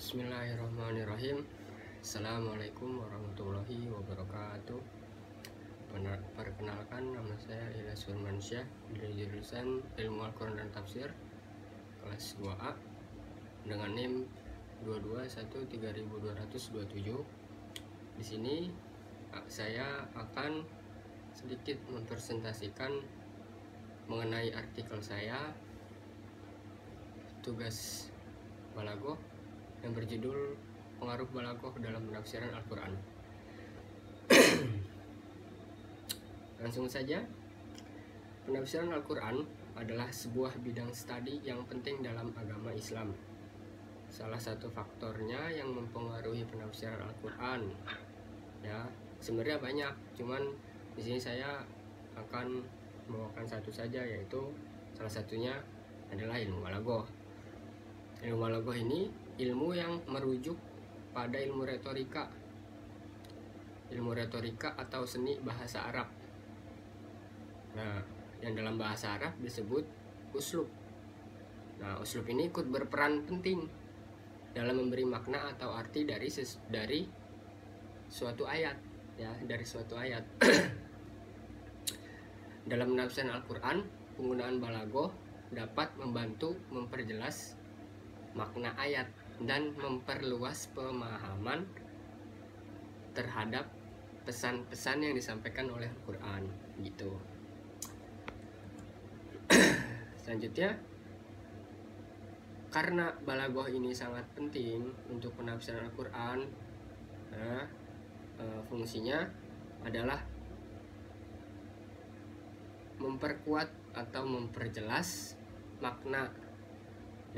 Bismillahirrahmanirrahim. Assalamualaikum warahmatullahi wabarakatuh. Perkenalkan, nama saya Ilyas Firmansyah dari jurusan Ilmu Al-Quran dan Tafsir kelas 2A dengan NIM 2213227. Di sini saya akan sedikit mempresentasikan mengenai artikel saya tugas balaghah yang berjudul Pengaruh Balaghah dalam Penafsiran Al-Quran. Langsung saja, penafsiran Al-Quran adalah sebuah bidang studi yang penting dalam agama Islam. Salah satu faktornya yang mempengaruhi penafsiran Al-Quran, ya sebenarnya banyak, cuman di sini saya akan membawakan satu saja, yaitu salah satunya adalah ilmu balaghah. Ilmu balaghah ini ilmu yang merujuk pada ilmu retorika atau seni bahasa Arab. Nah, yang dalam bahasa Arab disebut uslub. Nah, uslub ini ikut berperan penting dalam memberi makna atau arti dari suatu ayat, ya, dari suatu ayat. Dalam penafsiran Al-Quran, penggunaan balaghah dapat membantu memperjelas makna ayat dan memperluas pemahaman terhadap pesan-pesan yang disampaikan oleh Al-Quran, gitu. Selanjutnya, karena balaghah ini sangat penting untuk penafsiran Al-Quran, fungsinya adalah memperkuat atau memperjelas makna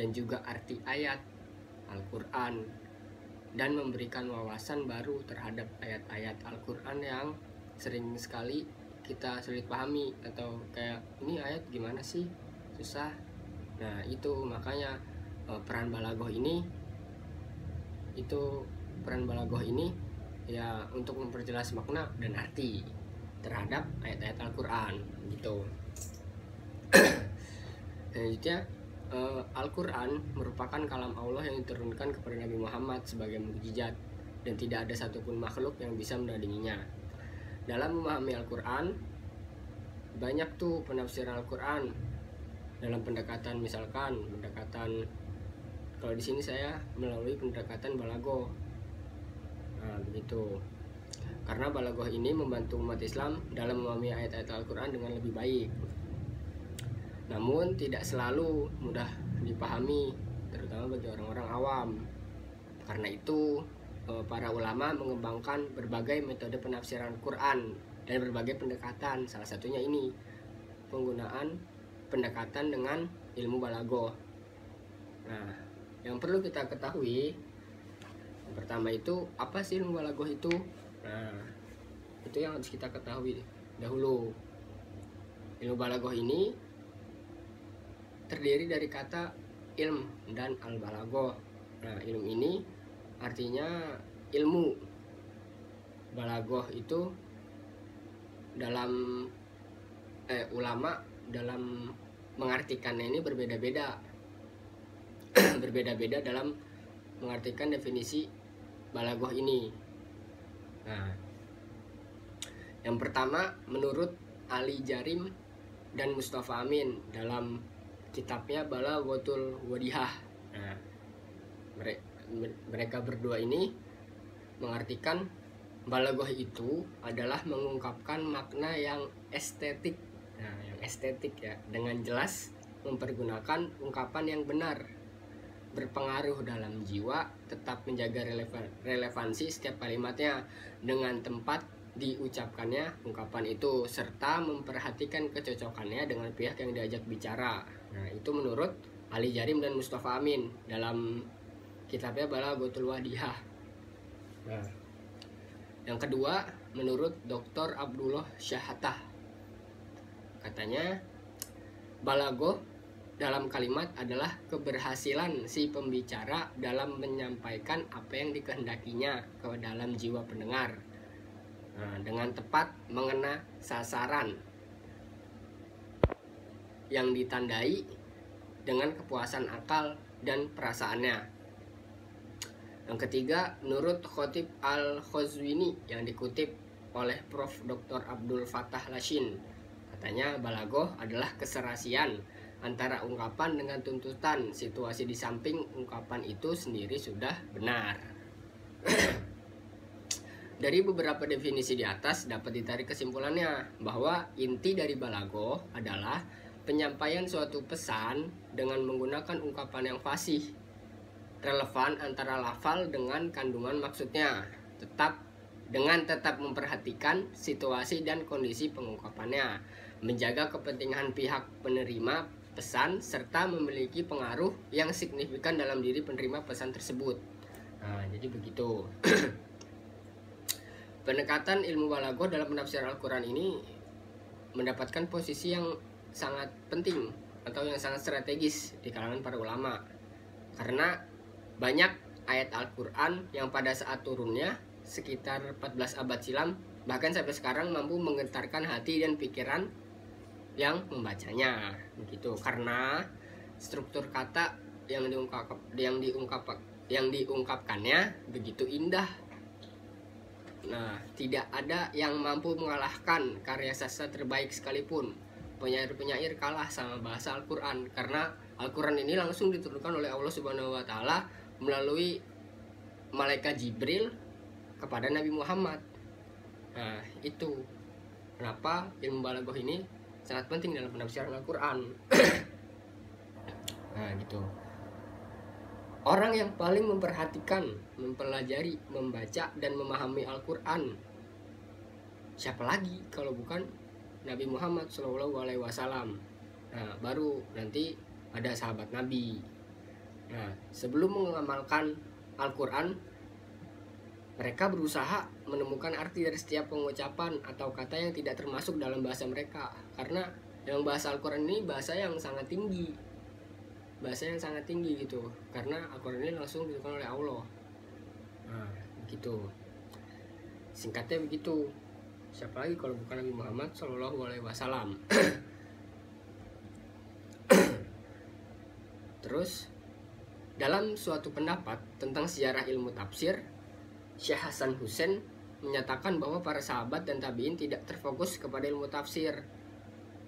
dan juga arti ayat Al-Quran dan memberikan wawasan baru terhadap ayat-ayat Al-Quran yang sering sekali kita sulit pahami, atau kayak ini ayat gimana sih, susah. Nah, itu makanya peran balaghah ini ya untuk memperjelas makna dan arti terhadap ayat-ayat Al-Quran, gitu. Selanjutnya, Al-Quran merupakan kalam Allah yang diturunkan kepada Nabi Muhammad sebagai mukjizat, dan tidak ada satupun makhluk yang bisa menandinginya. Dalam memahami Al-Quran, banyak tuh penafsiran Al-Quran dalam pendekatan, misalkan pendekatan, kalau di sini saya melalui pendekatan balaghah. Nah, begitu. Karena balaghah ini membantu umat Islam dalam memahami ayat-ayat Al-Quran dengan lebih baik. Namun tidak selalu mudah dipahami, terutama bagi orang-orang awam. Karena itu, para ulama mengembangkan berbagai metode penafsiran Quran dan berbagai pendekatan. Salah satunya ini, penggunaan pendekatan dengan ilmu balaghah. Nah, yang perlu kita ketahui, yang pertama itu, apa sih ilmu balaghah itu? Nah, itu yang harus kita ketahui dahulu. Ilmu balaghah ini terdiri dari kata ilm dan al-balaghah. Nah, ilm ini artinya ilmu. Balaghah itu dalam ulama dalam mengartikannya ini berbeda-beda. Berbeda-beda dalam mengartikan definisi balaghah ini. Nah, yang pertama menurut Ali Jarim dan Mustafa Amin dalam kitabnya Balaghatul Wadihah. Nah, mereka berdua ini mengartikan balaghah itu adalah mengungkapkan makna yang estetik. Nah, yang estetik ya, dengan jelas, mempergunakan ungkapan yang benar, berpengaruh dalam jiwa, tetap menjaga relevansi setiap kalimatnya dengan tempat diucapkannya ungkapan itu, serta memperhatikan kecocokannya dengan pihak yang diajak bicara. Nah, itu menurut Ali Jarim dan Mustafa Amin dalam kitabnya Balaghatul Wadihah. Nah, yang kedua menurut Dr. Abdullah Syahatah. Katanya, balaghah dalam kalimat adalah keberhasilan si pembicara dalam menyampaikan apa yang dikehendakinya ke dalam jiwa pendengar. Nah, dengan tepat mengena sasaran yang ditandai dengan kepuasan akal dan perasaannya. Yang ketiga, menurut Khatib Al-Khazwini yang dikutip oleh Prof. Dr. Abdul Fattah Lashin, katanya balaghah adalah keserasian antara ungkapan dengan tuntutan situasi di samping ungkapan itu sendiri sudah benar. Dari beberapa definisi di atas dapat ditarik kesimpulannya bahwa inti dari balaghah adalah penyampaian suatu pesan dengan menggunakan ungkapan yang fasih, relevan antara lafal dengan kandungan maksudnya, tetap memperhatikan situasi dan kondisi pengungkapannya, menjaga kepentingan pihak penerima pesan, serta memiliki pengaruh yang signifikan dalam diri penerima pesan tersebut. Nah, jadi begitu. Pendekatan ilmu balaghah dalam penafsiran Al-Quran ini mendapatkan posisi yang sangat penting atau yang sangat strategis di kalangan para ulama, karena banyak ayat Al-Quran yang pada saat turunnya sekitar 14 abad silam bahkan sampai sekarang mampu menggetarkan hati dan pikiran yang membacanya, begitu, karena struktur kata yang diungkapkannya begitu indah. Nah, tidak ada yang mampu mengalahkan karya sastra terbaik sekalipun. Penyair-penyair kalah sama bahasa Al-Quran, karena Al-Quran ini langsung diturunkan oleh Allah Subhanahu wa Ta'ala melalui malaikat Jibril kepada Nabi Muhammad. Nah, itu kenapa ilmu balaghah ini sangat penting dalam penafsiran Al-Quran. Nah, gitu. Orang yang paling memperhatikan, mempelajari, membaca, dan memahami Al-Quran, siapa lagi kalau bukan Nabi Muhammad SAW. Nah, baru nanti ada sahabat Nabi. Nah, sebelum mengamalkan Al-Quran, mereka berusaha menemukan arti dari setiap pengucapan atau kata yang tidak termasuk dalam bahasa mereka, karena dalam bahasa Al-Quran ini bahasa yang sangat tinggi gitu, karena Al-Quran ini langsung diturunkan oleh Allah. Nah, begitu, singkatnya begitu. Siapa lagi kalau bukan Nabi Muhammad SAW. Terus dalam suatu pendapat tentang sejarah ilmu tafsir, Syekh Hasan Hussein menyatakan bahwa para sahabat dan tabi'in tidak terfokus kepada ilmu tafsir,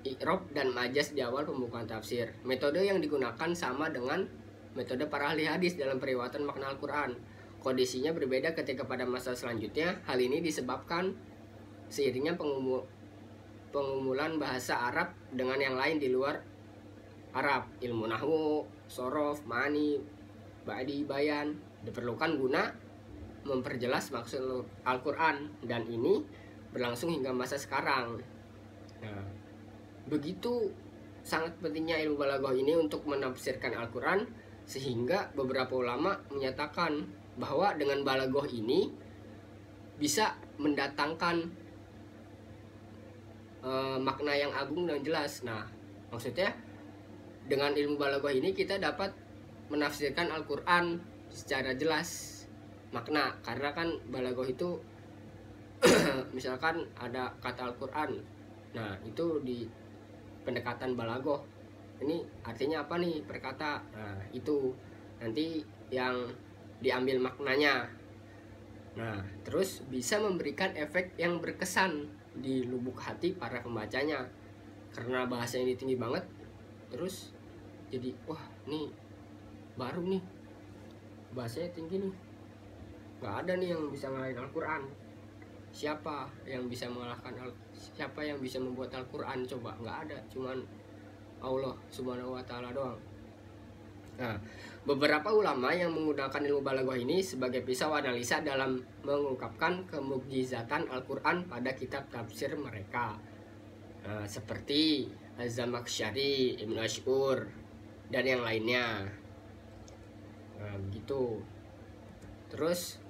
i'rab dan majaz di awal pembukaan tafsir. Metode yang digunakan sama dengan metode para ahli hadis dalam periwayatan makna Al-Quran. Kondisinya berbeda ketika pada masa selanjutnya. Hal ini disebabkan seiringnya pengumulan bahasa Arab dengan yang lain di luar Arab. Ilmu nahwu, sorof, ma'ani, ba'di, bayan diperlukan guna memperjelas maksud Al-Quran, dan ini berlangsung hingga masa sekarang. Nah, begitu sangat pentingnya ilmu balaghah ini untuk menafsirkan Al-Quran, sehingga beberapa ulama menyatakan bahwa dengan balaghah ini bisa mendatangkan makna yang agung dan jelas. Nah, maksudnya dengan ilmu balaghah ini kita dapat menafsirkan Al-Quran secara jelas makna, karena kan balaghah itu misalkan ada kata Al-Quran, nah itu di pendekatan balaghah ini artinya apa nih perkata, nah itu nanti yang diambil maknanya. Nah, terus bisa memberikan efek yang berkesan di lubuk hati para pembacanya, karena bahasa ini tinggi banget. Terus jadi wah, nih baru nih bahasanya tinggi nih, gak ada nih yang bisa ngalahin Al-Quran. Siapa yang bisa mengalahkan siapa yang bisa membuat Al-Quran? Coba, nggak ada, cuman Allah Subhanahu wa Ta'ala doang. Nah, beberapa ulama yang menggunakan ilmu balaghah ini sebagai pisau analisa dalam mengungkapkan kemukjizatan Al-Quran pada kitab tafsir mereka. Nah, seperti Az-Zamakhsyari, Ibnu Ash'ur, dan yang lainnya. Nah, begitu. Terus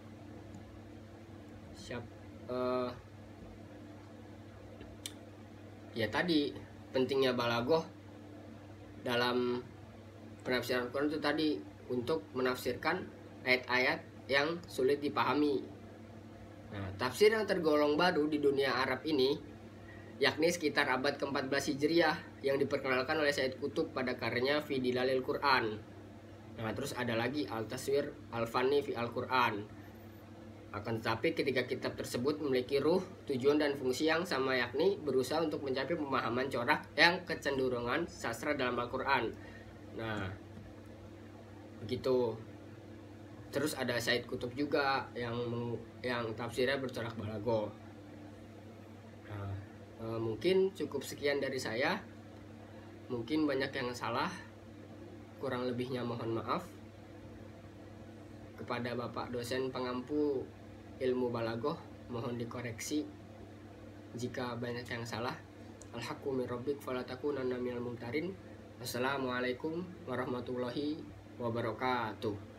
ya tadi pentingnya balaghah dalam penafsiran Al-Quran itu tadi, untuk menafsirkan ayat-ayat yang sulit dipahami. Nah, tafsir yang tergolong baru di dunia Arab ini yakni sekitar abad ke-14 Hijriah yang diperkenalkan oleh Said Qutb pada karyanya Fi Dilalil Quran. Nah, terus ada lagi al-taswir al-fani fi al-Quran. Akan tetapi ketika kitab tersebut memiliki ruh, tujuan dan fungsi yang sama, yakni berusaha untuk mencapai pemahaman corak yang kecenderungan sastra dalam Al-Quran. Nah, begitu. Terus ada Said Kutub juga yang tafsirnya bercorak balaghah. Nah, mungkin cukup sekian dari saya. Mungkin banyak yang salah, kurang lebihnya mohon maaf. Kepada Bapak dosen pengampu ilmu balaghah, mohon dikoreksi jika banyak yang salah. Al-haqqu min rabbik fala takunanna minal mumtarin. Wassalamualaikum warahmatullahi wabarakatuh.